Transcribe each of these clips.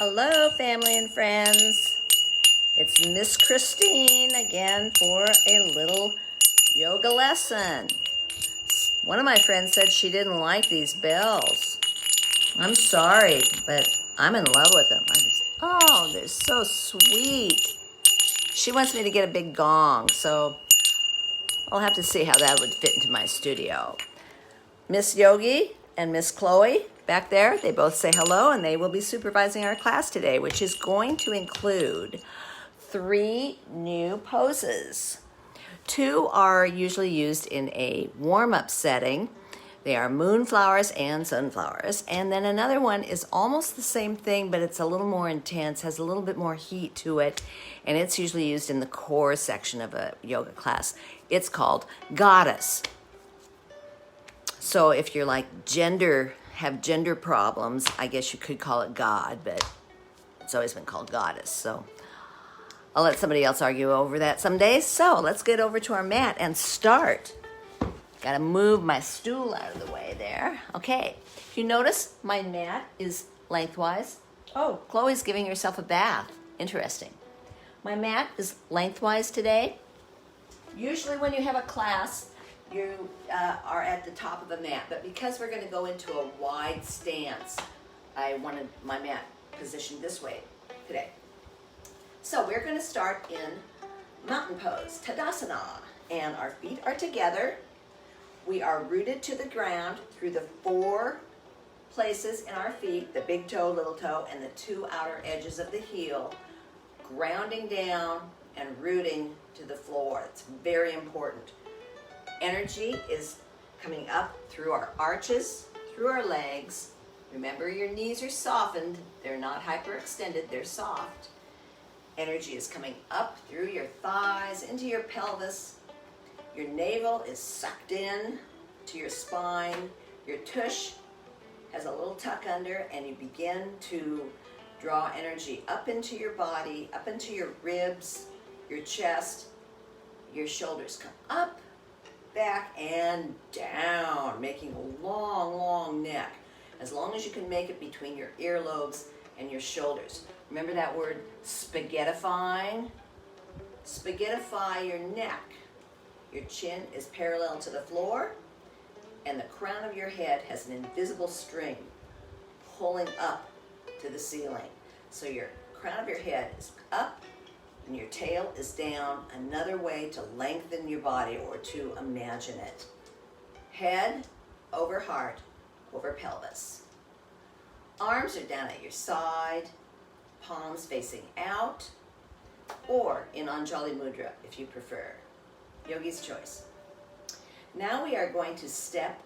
Hello, family and friends. It's Miss Christine again for a little yoga lesson. One of my friends said she didn't like these bells. I'm sorry, but I'm in love with them. They're so sweet. She wants me to get a big gong, so I'll have to see how that would fit into my studio. Miss Yogi and Miss Chloe back there, they both say hello, and they will be supervising our class today, which is going to include 3 new poses. 2 are usually used in a warm-up setting. They are moonflowers and sunflowers. And then another one is almost the same thing, but it's a little more intense, has a little bit more heat to it, and it's usually used in the core section of a yoga class. It's called Goddess. So if you're like have gender problems, I guess you could call it God, but it's always been called Goddess. So I'll let somebody else argue over that someday. So let's get over to our mat and start. Got to move my stool out of the way there. Okay, if you notice, my mat is lengthwise. Oh, Chloe's giving herself a bath. Interesting. My mat is lengthwise today. Usually when you have a class, you are at the top of the mat, but because we're going to go into a wide stance, I wanted my mat positioned this way today. So we're going to start in mountain pose, Tadasana, and our feet are together. We are rooted to the ground through the 4 places in our feet, the big toe, little toe, and the 2 outer edges of the heel, grounding down and rooting to the floor. It's very important. Energy is coming up through our arches, through our legs. Remember, your knees are softened. They're not hyperextended, they're soft. Energy is coming up through your thighs, into your pelvis. Your navel is sucked in to your spine. Your tush has a little tuck under, and you begin to draw energy up into your body, up into your ribs, your chest. Your shoulders come up, back, and down, making a long, long neck. As long as you can make it between your earlobes and your shoulders. Remember that word, spaghettifying? Spaghettify your neck. Your chin is parallel to the floor, and the crown of your head has an invisible string pulling up to the ceiling. So your crown of your head is up, and your tail is down. Another way to lengthen your body or to imagine it. Head over heart over pelvis. Arms are down at your side, palms facing out, or in Anjali Mudra if you prefer. Yogi's choice. Now we are going to step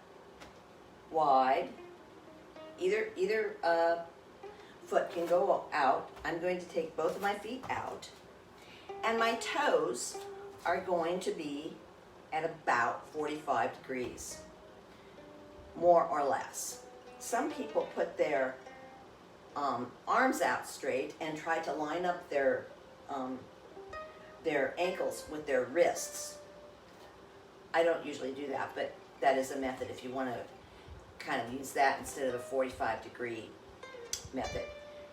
wide. Either foot can go out. I'm going to take both of my feet out. And my toes are going to be at about 45 degrees, more or less. Some people put their arms out straight and try to line up their ankles with their wrists. I don't usually do that, but that is a method if you want to kind of use that instead of a 45-degree method.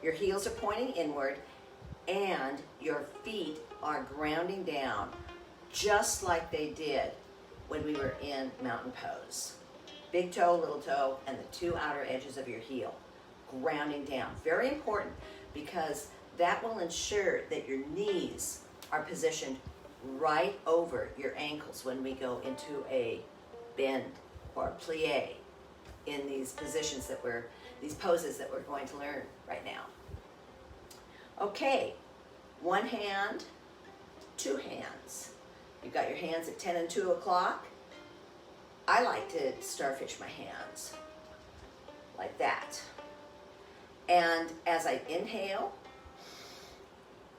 Your heels are pointing inward, and your feet are grounding down just like they did when we were in mountain pose. Big toe, little toe, and the 2 outer edges of your heel grounding down. Very important, because that will ensure that your knees are positioned right over your ankles when we go into a bend or a plie in these positions these poses that we're going to learn right now. Okay, 1 hand, 2 hands. You've got your hands at 10 and 2 o'clock. I like to starfish my hands like that. And as I inhale,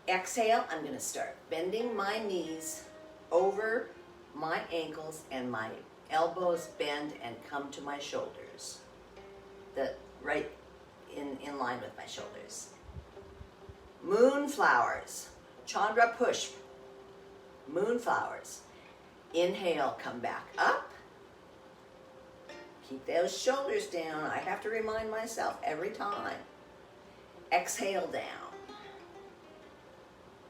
exhale, I'm going to start bending my knees over my ankles, and my elbows bend and come to my shoulders. Right in line with my shoulders. Moonflowers, Chandra Pushp, moonflowers. Inhale, come back up. Keep those shoulders down. I have to remind myself every time. exhale down.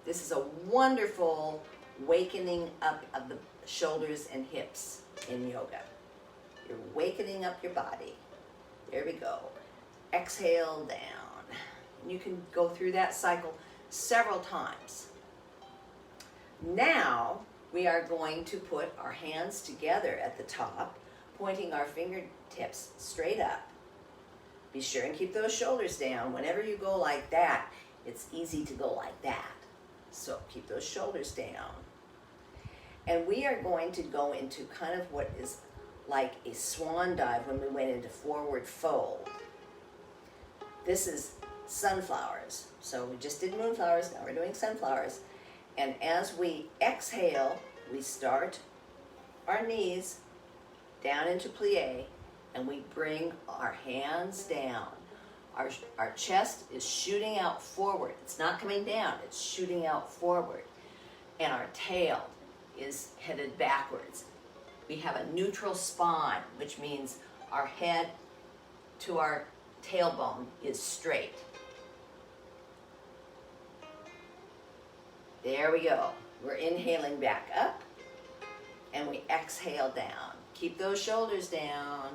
This is a wonderful wakening up of the shoulders and hips in yoga. You're wakening up your body. There we go. Exhale down. You can go through that cycle several times. Now we are going to put our hands together at the top, pointing our fingertips straight up. Be sure and keep those shoulders down. Whenever you go like that, it's easy to go like that. So keep those shoulders down. And we are going to go into kind of what is like a swan dive when we went into forward fold. This is sunflowers. So we just did moonflowers, now we're doing sunflowers. And as we exhale, we start our knees down into plie, and we bring our hands down. Our chest is shooting out forward. It's not coming down, it's shooting out forward. And our tail is headed backwards. We have a neutral spine, which means our head to our tailbone is straight. There we go. We're inhaling back up, and we exhale down. Keep those shoulders down.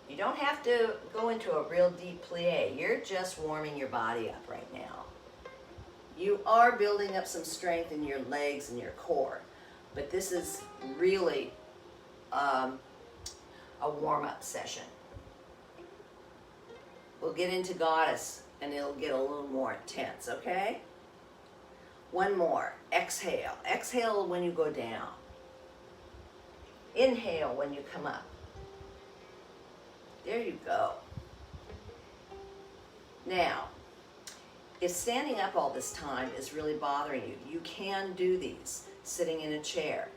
You don't have to go into a real deep plie. You're just warming your body up right now. You are building up some strength in your legs and your core, but this is really a warm-up session. We'll get into goddess, and it'll get a little more intense, okay? One more. Exhale. Exhale when you go down. Inhale when you come up. There you go. Now, if standing up all this time is really bothering you, you can do these sitting in a chair.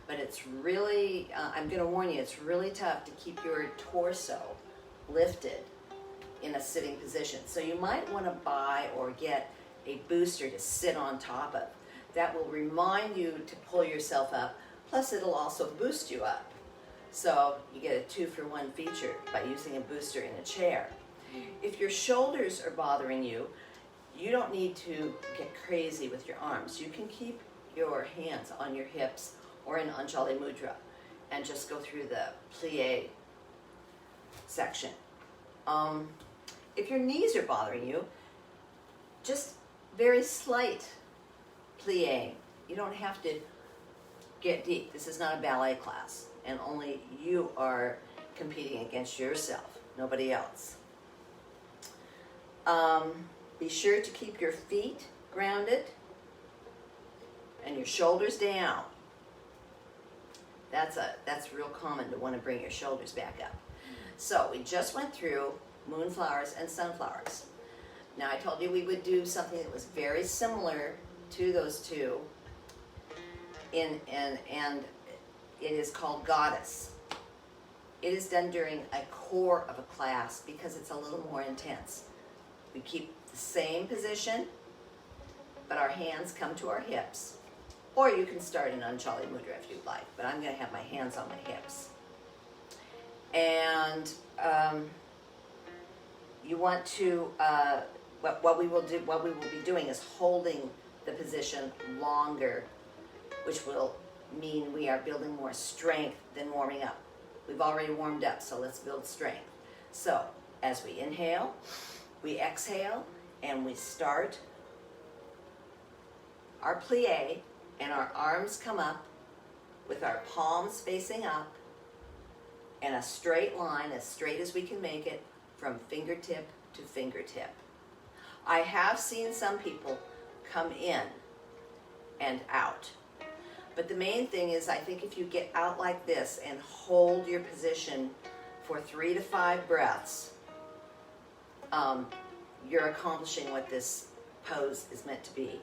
But it's really, I'm going to warn you, it's really tough to keep your torso lifted in a sitting position. So you might want to buy or get a booster to sit on top of. That will remind you to pull yourself up, plus it'll also boost you up. So you get a 2-for-1 feature by using a booster in a chair. If your shoulders are bothering you, you don't need to get crazy with your arms. You can keep your hands on your hips or in Anjali Mudra and just go through the plie section. If your knees are bothering you, just very slight plie. You don't have to get deep. This is not a ballet class, and only you are competing against yourself, nobody else. Be sure to keep your feet grounded and your shoulders down. That's real common to want to bring your shoulders back up. So we just went through moonflowers and sunflowers. Now I told you we would do something that was very similar to those two, and it is called goddess. It is done during a core of a class because it's a little more intense. We keep the same position, but our hands come to our hips. Or you can start in Anjali Mudra if you'd like, but I'm going to have my hands on my hips. And you want to, what we will be doing is holding the position longer, which will mean we are building more strength than warming up. We've already warmed up, so let's build strength. So as we inhale, we exhale, and we start our plie, and our arms come up with our palms facing up and a straight line, as straight as we can make it, from fingertip to fingertip. I have seen some people come in and out. But the main thing is, I think if you get out like this and hold your position for 3 to 5 breaths, you're accomplishing what this pose is meant to be.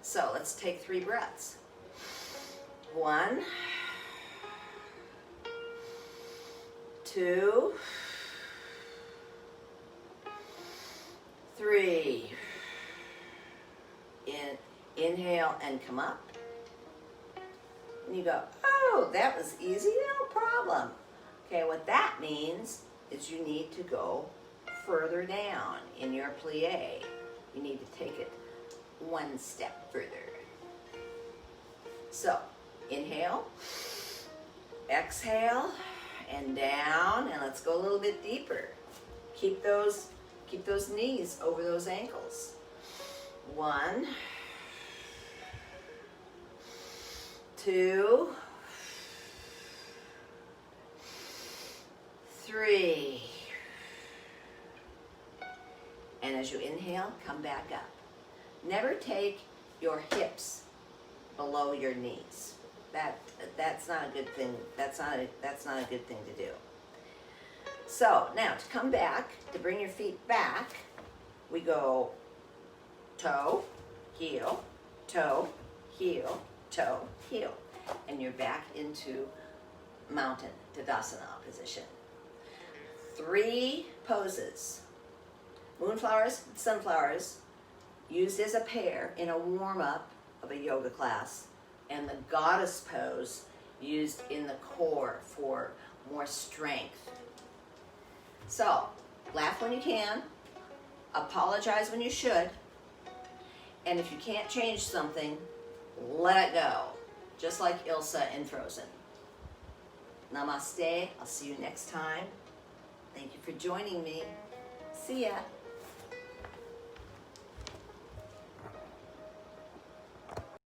So let's take 3 breaths. 1, 2, 3. Inhale and come up. And you go, oh, that was easy, no problem. Okay, what that means is you need to go further down in your plie. You need to take it one step further. So, inhale, exhale, and down, and let's go a little bit deeper. Keep those knees over those ankles. 1, 2, 3. And as you inhale, come back up. Never take your hips below your knees. That's not a good thing. That's not a good thing to do. So now to come back, to bring your feet back, we go toe, heel, toe, heel, toe, heel. And you're back into mountain Tadasana position. 3 poses. Moonflowers, sunflowers, used as a pair in a warm-up of a yoga class, and the goddess pose used in the core for more strength. So, laugh when you can, apologize when you should, and if you can't change something, let it go, just like Ilsa in Frozen. Namaste. I'll see you next time. Thank you for joining me. See ya.